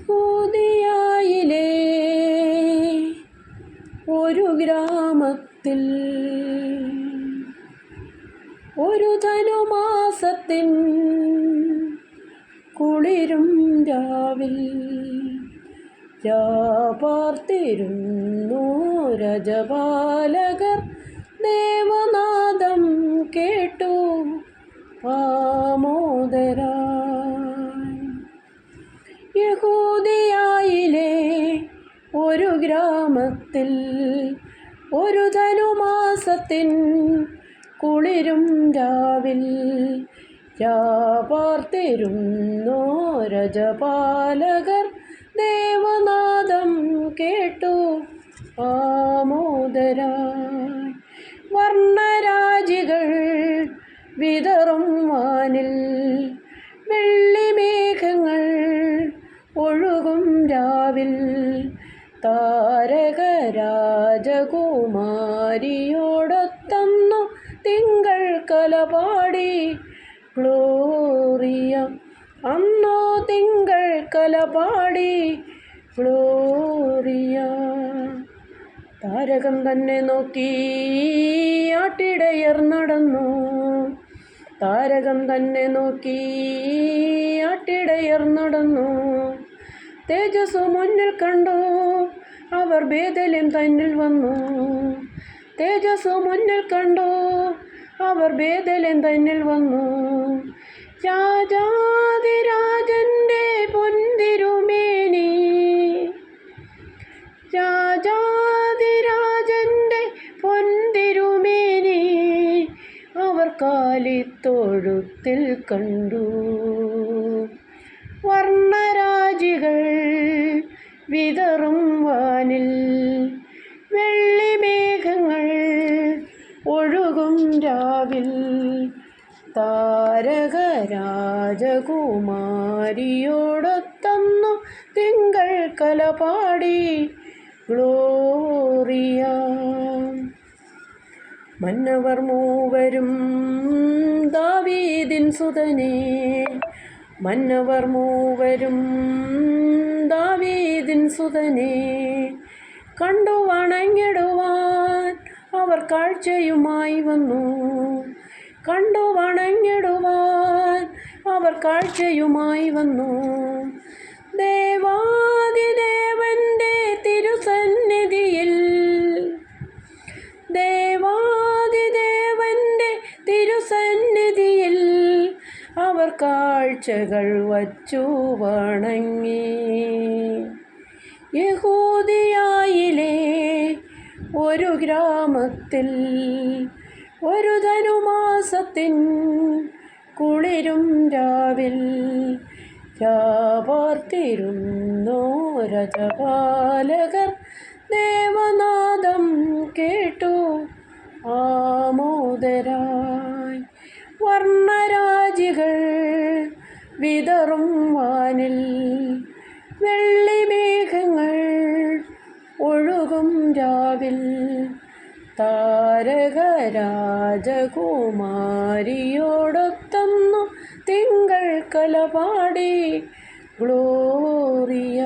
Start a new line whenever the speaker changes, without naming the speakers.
യഹൂദിയായിലെ ഒരു ഗ്രാമത്തിൽ ഒരു ധനുമാസത്തിൻ കുളിരും രാവിൽ പാർത്തിരുന്നു രജപാലകർ ദേവനാദം കേട്ടു ആമോദരായി. യഹൂദിയായിലെ ഒരു ഗ്രാമത്തിൽ ഒരു ധനുമാസത്തിൻ കുളിരും രാവിൽ പാർത്തിരുന്നു രജപാലകർ ദേവനാദം കേട്ടു ആമോദരായി. വർണ്ണരാജികൾ വിതറും വാനിൽ വെള്ളിമേഘങ്ങൾ ഒഴുകും രാവിൽ താരകരാജകുമാരിയോടൊത്തന്നു തിങ്കൾ കലപാടി ഗ്ലോറിയ. അന്നോ തിങ്കൾ കലപാടി ഗ്ലോറിയ. താരകം തന്നെ നോക്കി ആട്ടിടയർ നടന്നു. താരകം തന്നെ നോക്കി ആട്ടിടയർ നടന്നു. തേജസ്സു മുന്നിൽ കണ്ടു അവർ ബേഥലേം തന്നിൽ വന്നു. തേജസ്സു മുന്നിൽ കണ്ടു അവർ ബേഥലേം തന്നിൽ വന്നു. രാജാതിരാജന്റെ പൊൻതിരുമേനി, രാജാതിരാജന്റെ പൊൻതിരുമേനി അവർ കാലിത്തൊഴുത്തിൽ കണ്ടു. വർണ്ണരാജികൾ വിതറും വാനിൽ വെള്ളിമേഘങ്ങൾ ഒഴുകും രാവിൽ താരകരാജകുമാരിയോടൊത്തന്നു തിങ്കൾ കലപാടി ഗ്ലോറിയ. മന്നവർ മൂവരും ദാവീദിൻ സുതനേ, മന്നവർ മൂവരും ദാവീദിൻ സുതനേ കണ്ടു വണങ്ങിടുവാൻ അവർ കാഴ്ചയുമായി വന്നു. കണ്ടു വണങ്ങിടുവാൻ അവർ കാഴ്ചയുമായി വന്നു. ദേവാദിദേവന്റെ തിരുസന്നിധിയിൽ, ദേവാദിദേവന്റെ തിരുസന്നിധിയിൽ അവർ കാഴ്ചകൾ വച്ചു വണങ്ങി. യഹൂദിയായിലെ ഒരു ഗ്രാമത്തിൽ ഒരു ധനുമാസത്തിൻ കുളിരും രാവിൽ പാർത്തിരുന്നു രജപാലകർ ദേവനാദം കേട്ടു ആമോദരായി. വർണ്ണരാജികൾ വിതറും വാനിൽ വെള്ളിമേഘങ്ങൾ ഒഴുകും രാവിൽ താരകരാജകുമാരിയോടൊത്തന്നു തിങ്കൾ കലപാടി ഗ്ലോറിയ.